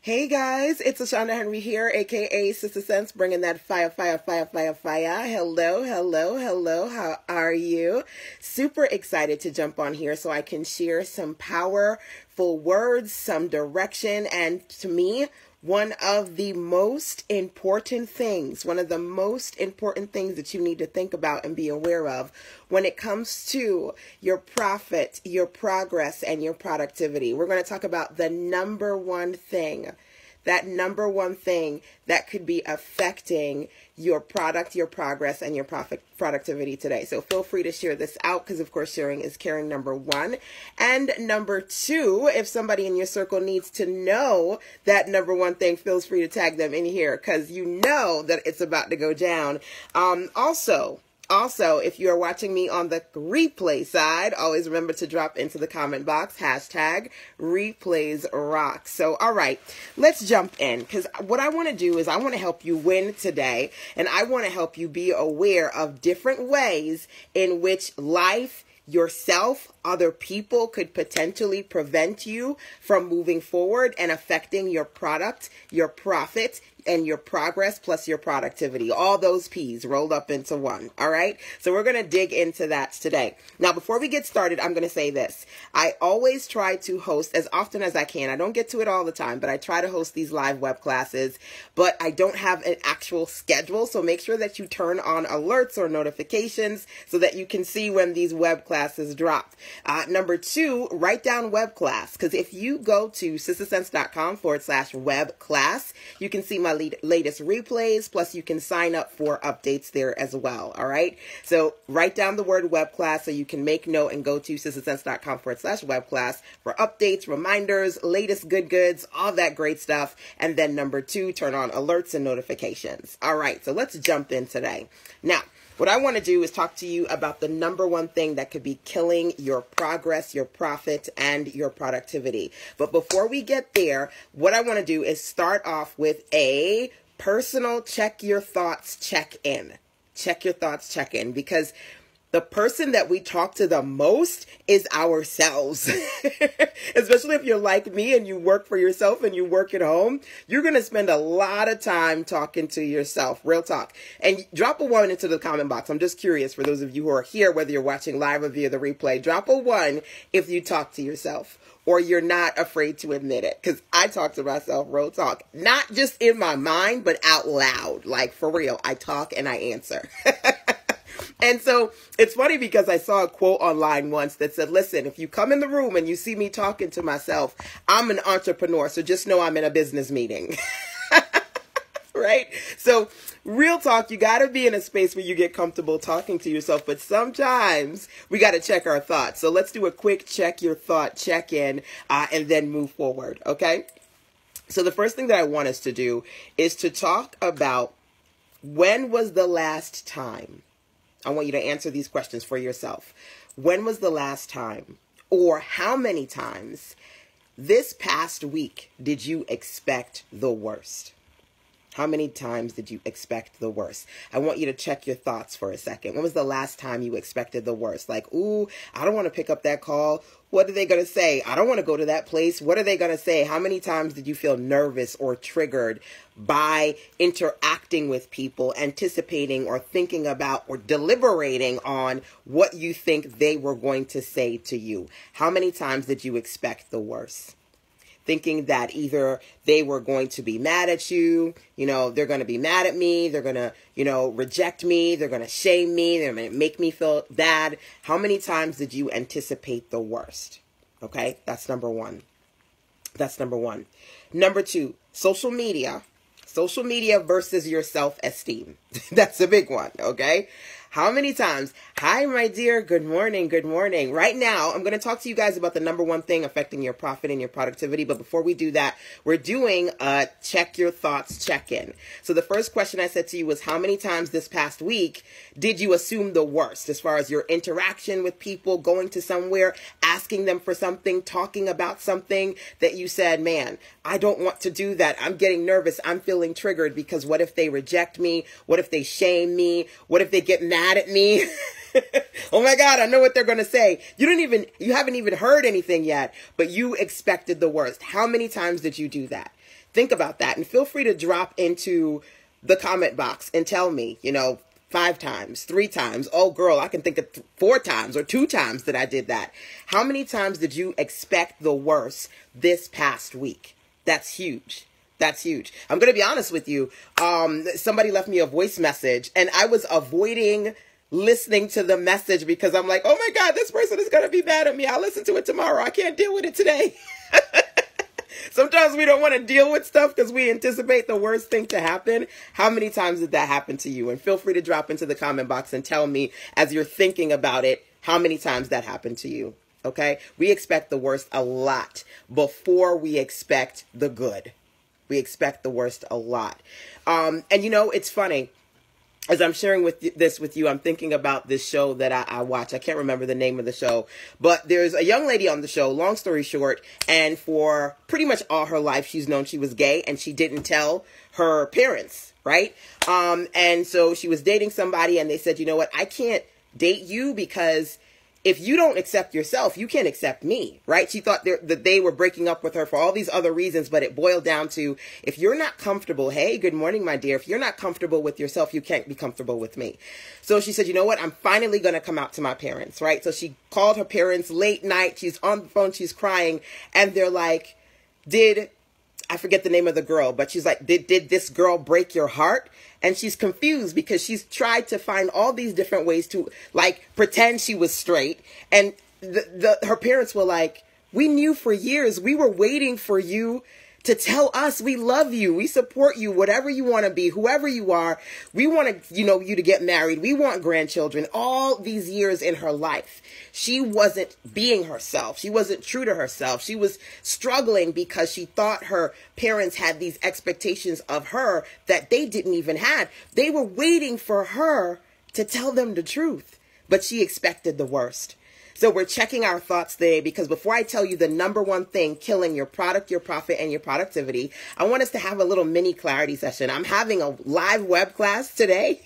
Hey guys, it's LaShanda Henry here, aka Sister Sense, bringing that fire. Hello. How are you? Super excited to jump on here so I can share some powerful words, some direction, and to me, one of the most important things that you need to think about and be aware of when it comes to your profit, your progress, and your productivity. We're going to talk about the number one thing that could be affecting your product, your progress, and your productivity today. So feel free to share this out because, of course, sharing is caring, number one. And number two, if somebody in your circle needs to know that number one thing, feel free to tag them in here because you know that it's about to go down. Also, if you are watching me on the replay side, always remember to drop into the comment box, hashtag replays rock. So, all right, let's jump in because what I want to do is I want to help you win today, and I want to help you be aware of different ways in which life, yourself, other people could potentially prevent you from moving forward and affecting your product, your profit, and your progress plus your productivity. All those P's rolled up into one. All right. So we're going to dig into that today. Now, before we get started, I'm going to say this. I always try to host as often as I can. I don't get to it all the time, but I try to host these live web classes, but I don't have an actual schedule. So make sure that you turn on alerts or notifications so that you can see when these web classes drop. Number two, write down web class. Because if you go to sistersense.com/web class, you can see my latest replays, plus you can sign up for updates there as well. All right. So write down the word web class so you can make note and go to sistersense.com/web class for updates, reminders, latest goods, all that great stuff. And then number two, turn on alerts and notifications. All right. So let's jump in today. Now, what I want to do is talk to you about the number one thing that could be killing your progress, your profit, and your productivity. But before we get there, what I want to do is start off with a personal check your thoughts check-in. Check your thoughts check-in, because the person that we talk to the most is ourselves. Especially if you're like me and you work for yourself and you work at home, you're going to spend a lot of time talking to yourself. Real talk. And drop a 1 into the comment box. I'm just curious for those of you who are here, whether you're watching live or via the replay, drop a 1 if you talk to yourself or you're not afraid to admit it. Because I talk to myself, real talk. Not just in my mind, but out loud. Like for real. I talk and I answer. And so it's funny because I saw a quote online once that said, listen, if you come in the room and you see me talking to myself, I'm an entrepreneur. So just know I'm in a business meeting. Right? So real talk, you got to be in a space where you get comfortable talking to yourself. But sometimes we got to check our thoughts. So let's do a quick check your thought check in and then move forward. OK, so the first thing that I want us to do is to talk about when was the last time. I want you to answer these questions for yourself. When was the last time, or how many times this past week did you expect the worst? How many times did you expect the worst? I want you to check your thoughts for a second. When was the last time you expected the worst? Like, ooh, I don't want to pick up that call. What are they going to say? I don't want to go to that place. What are they going to say? How many times did you feel nervous or triggered by interacting with people, anticipating or thinking about or deliberating on what you think they were going to say to you? How many times did you expect the worst? Thinking that either they were going to be mad at you, they're going to be mad at me, they're going to, reject me, they're going to shame me, they're going to make me feel bad. How many times did you anticipate the worst? Okay, that's number one. Number two, social media versus your self-esteem. That's a big one, okay? How many times? Hi, my dear. Good morning. Good morning. Right now, I'm going to talk to you guys about the number one thing affecting your profit and your productivity. But before we do that, we're doing a check your thoughts check-in. So the first question I said to you was, how many times this past week did you assume the worst as far as your interaction with people, going to somewhere, asking them for something, talking about something that you said, man, I don't want to do that. I'm getting nervous. I'm feeling triggered because what if they reject me? What if they shame me? What if they get mad at me? Oh my God, I know what they're going to say. You haven't even heard anything yet, but you expected the worst. How many times did you do that? Think about that and feel free to drop into the comment box and tell me, 5 times, 3 times. Oh, girl, I can think of 4 times or 2 times that I did that. How many times did you expect the worst this past week? That's huge. That's huge. I'm going to be honest with you. Somebody left me a voice message and I was avoiding listening to the message because I'm like, oh my God, this person is going to be mad at me. I'll listen to it tomorrow. I can't deal with it today. Sometimes we don't want to deal with stuff because we anticipate the worst thing to happen. How many times did that happen to you? And feel free to drop into the comment box and tell me as you're thinking about it, how many times that happened to you. Okay? We expect the worst a lot before we expect the good. We expect the worst a lot. And it's funny. As I'm sharing this with you, I'm thinking about this show that I watch. I can't remember the name of the show, but there's a young lady on the show, long story short, and for pretty much all her life, she's known she was gay and she didn't tell her parents, right? And so she was dating somebody and they said, you know what, I can't date you because if you don't accept yourself, you can't accept me, right? She thought that they were breaking up with her for all these other reasons, but it boiled down to, if you're not comfortable, hey, good morning, my dear. If you're not comfortable with yourself, you can't be comfortable with me. So she said, you know what? I'm finally going to come out to my parents, right? So she called her parents late night. She's on the phone. She's crying. And they're like, I forget the name of the girl, but she's like, did this girl break your heart? And she's confused because she's tried to find all these different ways to like pretend she was straight. And her parents were like, we knew for years, we were waiting for you to tell us we love you. We support you, whatever you want to be, whoever you are. We want to, you to get married. We want grandchildren. All these years in her life, she wasn't being herself. She wasn't true to herself. She was struggling because she thought her parents had these expectations of her that they didn't even have. They were waiting for her to tell them the truth, but she expected the worst. So we're checking our thoughts today because before I tell you the number one thing killing your product, your profit, and your productivity, I want us to have a little mini clarity session. I'm having a live web class today.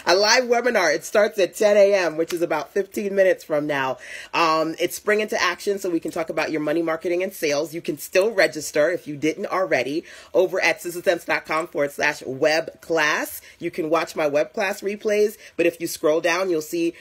A live webinar. It starts at 10 a.m., which is about 15 minutes from now. It's spring into action, so we can talk about your money marketing and sales. You can still register if you didn't already over at sistersense.com/web class. You can watch my web class replays, but if you scroll down, you'll see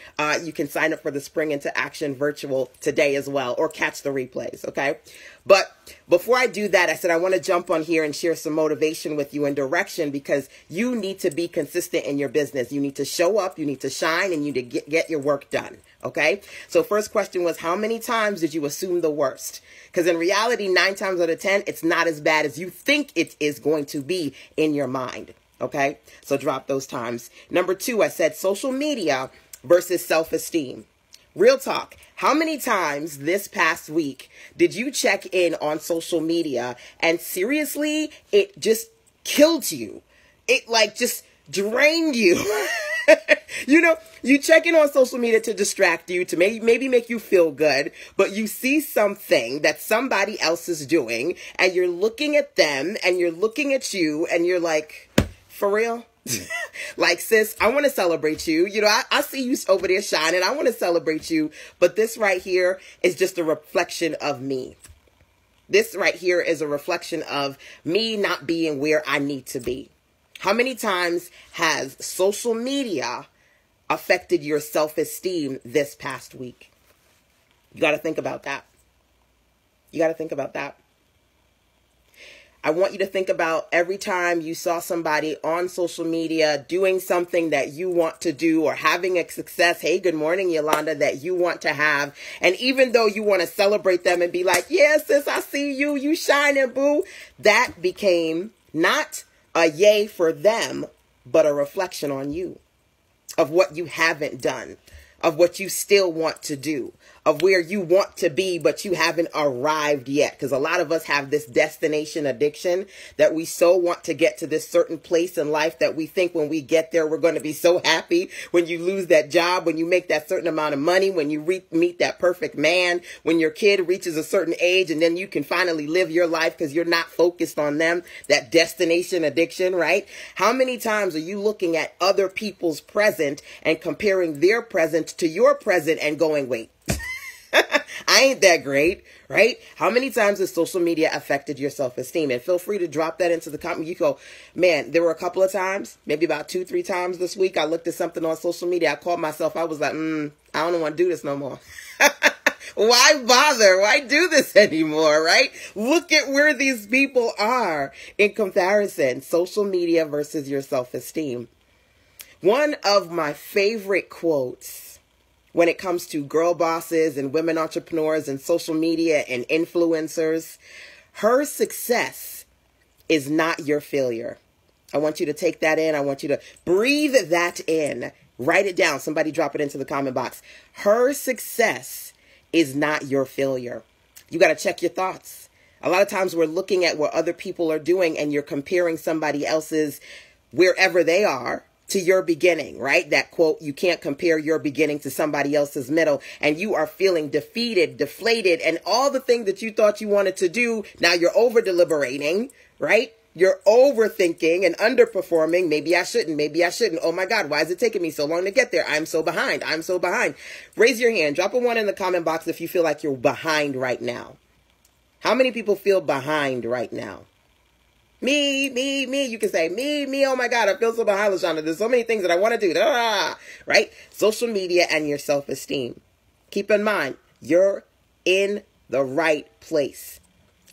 you can sign up for the spring into action virtual today as well, or catch the replays, okay? But before I do that, I said I want to jump on here and share some motivation with you and direction because you need to be consistent in your business. You need to show up, you need to shine, and you need to get your work done, okay? So first question was, how many times did you assume the worst? Because in reality, 9 times out of 10, it's not as bad as you think it is going to be in your mind, okay? So drop those times. Number 2, I said social media versus self-esteem. Real talk. How many times this past week did you check in on social media and seriously, it just killed you? It like just drained you. You check in on social media to distract you, to maybe make you feel good, but you see something that somebody else is doing and you're looking at them and you're looking at you and you're like, for real? Like, sis, I want to celebrate you. I see you over there shining. I want to celebrate you. But this right here is just a reflection of me. This right here is a reflection of me not being where I need to be. How many times has social media affected your self-esteem this past week? You got to think about that. You got to think about that. I want you to think about every time you saw somebody on social media doing something that you want to do or having a success. Hey, good morning, Yolanda, that you want to have. And even though you want to celebrate them and be like, yeah, sis, I see you, you shining, boo. That became not a yay for them, but a reflection on you of what you haven't done, of what you still want to do, of where you want to be, but you haven't arrived yet. Because a lot of us have this destination addiction that we so want to get to this certain place in life that we think when we get there, we're going to be so happy. When you lose that job, when you make that certain amount of money, when you meet that perfect man, when your kid reaches a certain age, and then you can finally live your life because you're not focused on them, that destination addiction, right? How many times are you looking at other people's present and comparing their present to your present and going, wait, I ain't that great, right? How many times has social media affected your self-esteem? And feel free to drop that into the comment. You go, man, there were a couple of times, maybe about 2-3 times this week, I looked at something on social media. I called myself. I was like, I don't want to do this no more. Why bother? Why do this anymore, right? Look at where these people are in comparison. Social media versus your self-esteem. One of my favorite quotes when it comes to girl bosses and women entrepreneurs and social media and influencers, her success is not your failure. I want you to take that in. I want you to breathe that in. Write it down. Somebody drop it into the comment box. Her success is not your failure. You got to check your thoughts. A lot of times we're looking at what other people are doing and you're comparing somebody else's wherever they are to your beginning, right? That quote, you can't compare your beginning to somebody else's middle, and you are feeling defeated, deflated, and all the things that you thought you wanted to do, now you're over deliberating, right? You're overthinking and underperforming. Maybe I shouldn't. Maybe I shouldn't. Oh my God, why is it taking me so long to get there? I'm so behind. I'm so behind. Raise your hand. Drop a 1 in the comment box if you feel like you're behind right now. How many people feel behind right now? Me. You can say, me. Oh my God, I feel so behind, LaShanda. There's so many things that I want to do. Right? Social media and your self-esteem. Keep in mind, you're in the right place.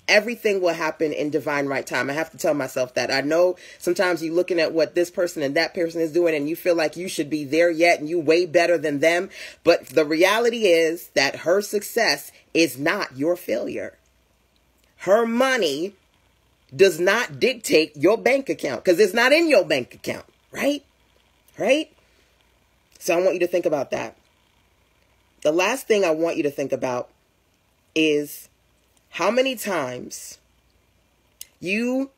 Everything will happen in divine right time. I have to tell myself that. I know sometimes you're looking at what this person and that person is doing and you feel like you should be there yet and you way better than them. But the reality is that her success is not your failure. Her money does not dictate your bank account because it's not in your bank account, right? Right? So I want you to think about that. The last thing I want you to think about is how many times you,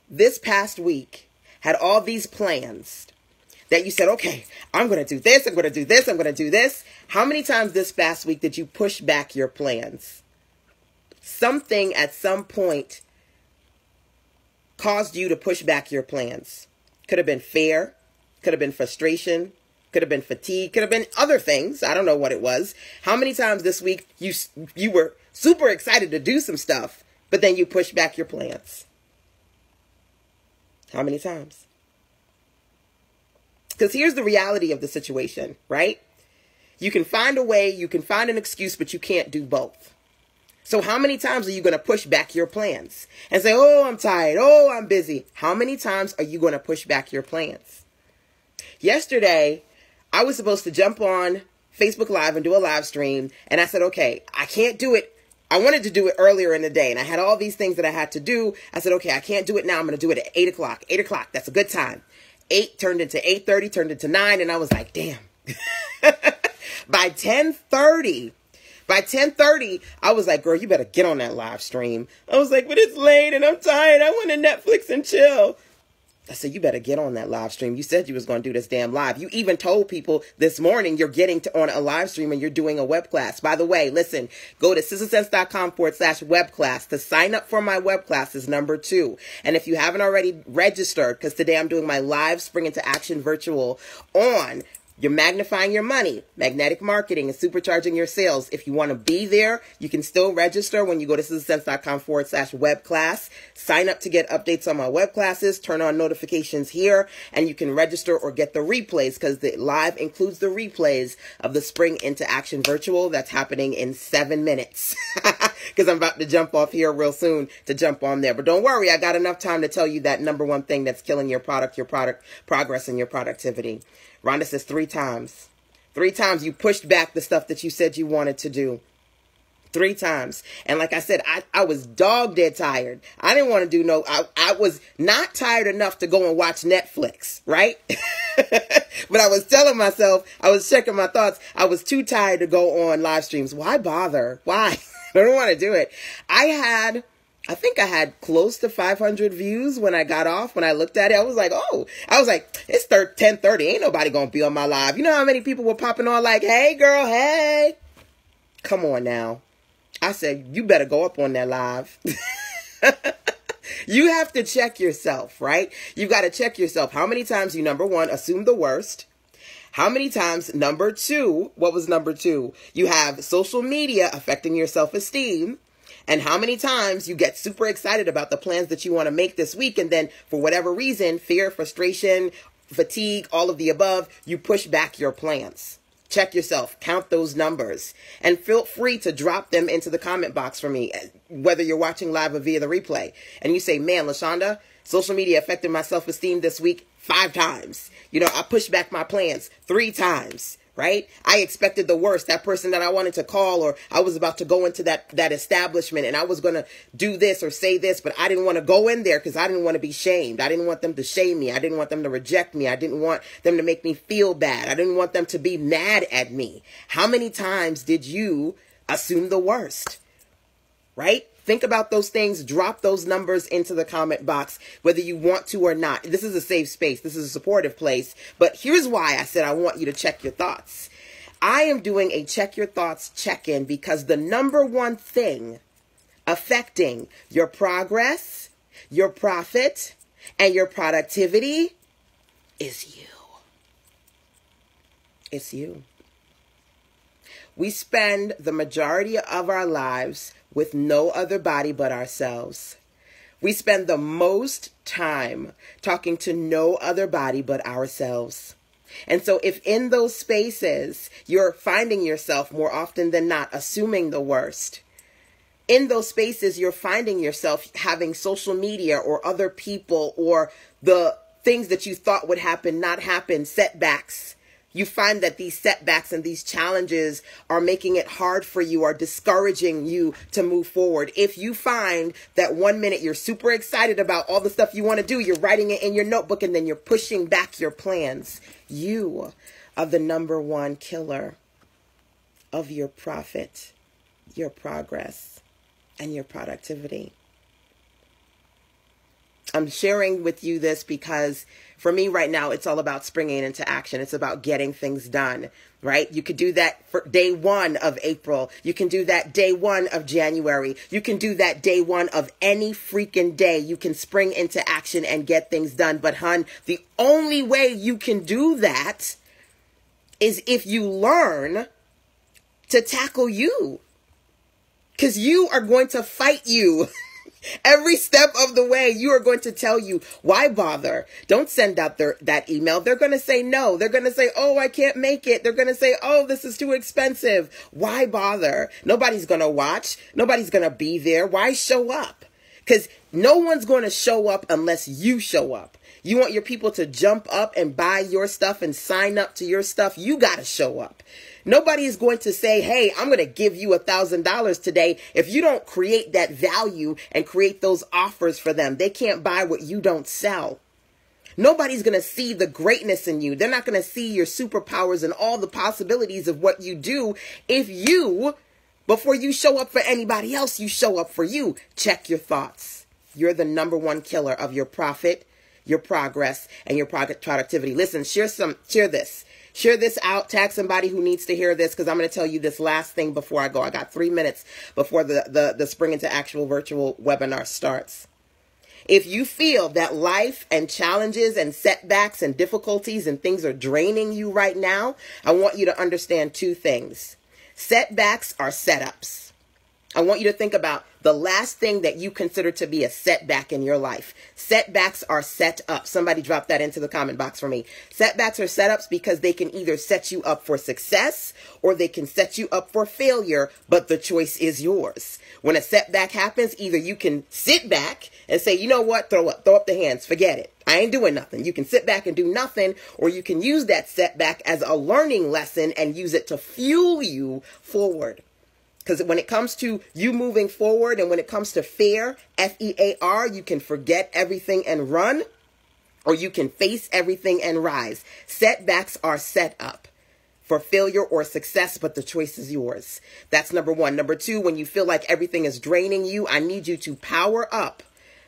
this past week, had all these plans that you said, okay, I'm going to do this, I'm going to do this, I'm going to do this. How many times this past week did you push back your plans? Something at some point caused you to push back your plans. Could have been fear, could have been frustration, could have been fatigue, could have been other things. I don't know what it was. How many times this week you were super excited to do some stuff, but then you pushed back your plans? How many times? Because here's the reality of the situation, right? You can find a way, you can find an excuse, but you can't do both. So how many times are you going to push back your plans and say, oh, I'm tired. Oh, I'm busy. How many times are you going to push back your plans? Yesterday, I was supposed to jump on Facebook Live and do a live stream. And I said, okay, I can't do it. I wanted to do it earlier in the day. And I had all these things that I had to do. I said, okay, I can't do it now. I'm going to do it at 8 o'clock. 8 o'clock. That's a good time. 8 turned into 8:30, turned into 9. And I was like, damn. By 10:30, I was like, girl, you better get on that live stream. I was like, but it's late and I'm tired. I want to Netflix and chill. I said, you better get on that live stream. You said you was going to do this damn live. You even told people this morning you're getting on a live stream and you're doing a web class. By the way, listen, go to sistersense.com/web class to sign up for my web classes, number 2. And if you haven't already registered, because today I'm doing my live Spring into Action virtual on you're magnifying your money, magnetic marketing, and supercharging your sales. If you want to be there, you can still register when you go to sistersense.com/web class. Sign up to get updates on my web classes. Turn on notifications here, and you can register or get the replays because the live includes the replays of the Spring into Action virtual that's happening in 7 minutes. Because I'm about to jump off here real soon to jump on there. But don't worry, I got enough time to tell you that number one thing that's killing your product progress, and your productivity. Rhonda says 3 times. 3 times you pushed back the stuff that you said you wanted to do. 3 times. And like I said, I was dog dead tired. I didn't want to do I was not tired enough to go and watch Netflix, right? But I was telling myself, I was checking my thoughts. I was too tired to go on live streams. Why bother? Why? I don't want to do it. I think I had close to 500 views when I got off. When I looked at it, I was like, it's 10:30. Ain't nobody going to be on my live. You know how many people were popping on like, hey, girl, hey. Come on now. I said, you better go up on that live. You have to check yourself, right? You got to check yourself. How many times you, number one, assume the worst? How many times, number two, what was number two? You have social media affecting your self-esteem. And how many times you get super excited about the plans that you want to make this week, and then for whatever reason, fear, frustration, fatigue, all of the above, you push back your plans. Check yourself, count those numbers, and feel free to drop them into the comment box for me, whether you're watching live or via the replay. And you say, man, LaShanda, social media affected my self-esteem this week 5 times. You know, I pushed back my plans 3 times. Right? I expected the worst. That person that I wanted to call, or I was about to go into that establishment and I was going to do this or say this, but I didn't want to go in there because I didn't want to be shamed. I didn't want them to shame me. I didn't want them to reject me. I didn't want them to make me feel bad. I didn't want them to be mad at me. How many times did you assume the worst? Right? Think about those things. Drop those numbers into the comment box, whether you want to or not. This is a safe space. This is a supportive place. But here's why I said I want you to check your thoughts. I am doing a check your thoughts check-in because the number one thing affecting your progress, your profit, and your productivity is you. It's you. We spend the majority of our lives with no other body but ourselves. We spend the most time talking to no other body but ourselves. And so if in those spaces you're finding yourself more often than not assuming the worst, in those spaces you're finding yourself having social media or other people or the things that you thought would happen not happen, setbacks. You find that these setbacks and these challenges are making it hard for you, are discouraging you to move forward. If you find that 1 minute you're super excited about all the stuff you want to do, you're writing it in your notebook, and then you're pushing back your plans, you are the number one killer of your profit, your progress, and your productivity. I'm sharing with you this because for me right now, it's all about springing into action. It's about getting things done, right? You could do that for day 1 of April. You can do that day 1 of January. You can do that day 1 of any freaking day. You can spring into action and get things done. But hun, the only way you can do that is if you learn to tackle you, because you are going to fight you. Every step of the way, you are going to tell you, why bother? Don't send out that email. They're going to say no. They're going to say, oh, I can't make it. They're going to say, oh, this is too expensive. Why bother? Nobody's going to watch. Nobody's going to be there. Why show up? Because no one's going to show up unless you show up. You want your people to jump up and buy your stuff and sign up to your stuff. You got to show up. Nobody is going to say, hey, I'm going to give you $1,000 today if you don't create that value and create those offers for them. They can't buy what you don't sell. Nobody's going to see the greatness in you. They're not going to see your superpowers and all the possibilities of what you do if you, before you show up for anybody else, you show up for you. Check your thoughts. You're the number one killer of your profit, your progress, and your productivity. Listen, share this. Share this out. Tag somebody who needs to hear this, because I'm going to tell you this last thing before I go. I got 3 minutes before the Spring into Actual virtual webinar starts. If you feel that life and challenges and setbacks and difficulties and things are draining you right now, I want you to understand 2 things. Setbacks are setups. I want you to think about the last thing that you consider to be a setback in your life. Setbacks are set up. Somebody drop that into the comment box for me. Setbacks are setups because they can either set you up for success or they can set you up for failure, but the choice is yours. When a setback happens, either you can sit back and say, you know what, throw up the hands, forget it. I ain't doing nothing. You can sit back and do nothing, or you can use that setback as a learning lesson and use it to fuel you forward. Because when it comes to you moving forward and when it comes to fear, F-E-A-R, you can forget everything and run, or you can face everything and rise. Setbacks are set up for failure or success, but the choice is yours. That's number 1. Number 2, when you feel like everything is draining you, I need you to power up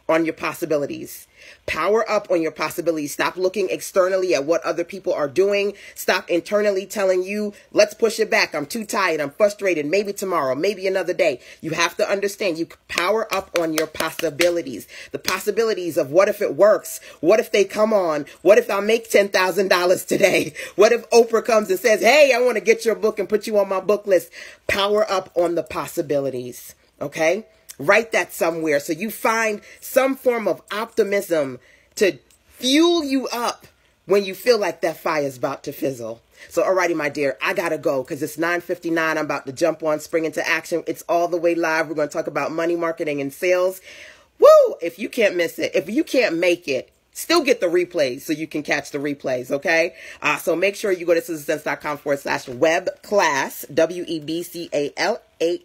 on your possibilities. Power up on your possibilities. Stop looking externally at what other people are doing. Stop internally telling you, let's push it back. I'm too tired. I'm frustrated. Maybe tomorrow, maybe another day. You have to understand, you power up on your possibilities. The possibilities of what if it works? What if they come on? What if I make $10,000 today? What if Oprah comes and says, hey, I want to get your book and put you on my book list? Power up on the possibilities. Okay? Write that somewhere so you find some form of optimism to fuel you up when you feel like that fire is about to fizzle. So, alrighty, my dear, I gotta go because it's 9:59. I'm about to jump on Spring Into Action. It's all the way live. We're going to talk about money, marketing, and sales. Woo! If you can't miss it, if you can't make it, still get the replays so you can catch the replays, okay? So make sure you go to sistersense.com/web class, WEBCALAESS.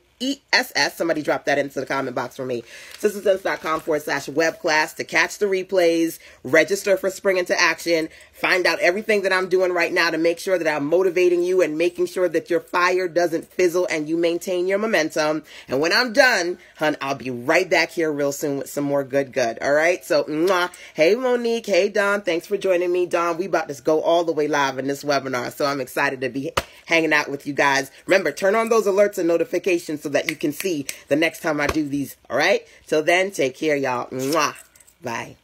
Somebody drop that into the comment box for me. sistersense.com/web class to catch the replays, register for Spring Into Action, find out everything that I'm doing right now to make sure that I'm motivating you and making sure that your fire doesn't fizzle and you maintain your momentum. And when I'm done, hun, I'll be right back here real soon with some more good. All right? So, mwah. Hey, Monique. Hey, Don. Thanks for joining me, Don. We about to go all the way live in this webinar. So I'm excited to be hanging out with you guys. Remember, turn on those alerts and notifications so that you can see the next time I do these. All right? Till then, take care, y'all. Mwah. Bye.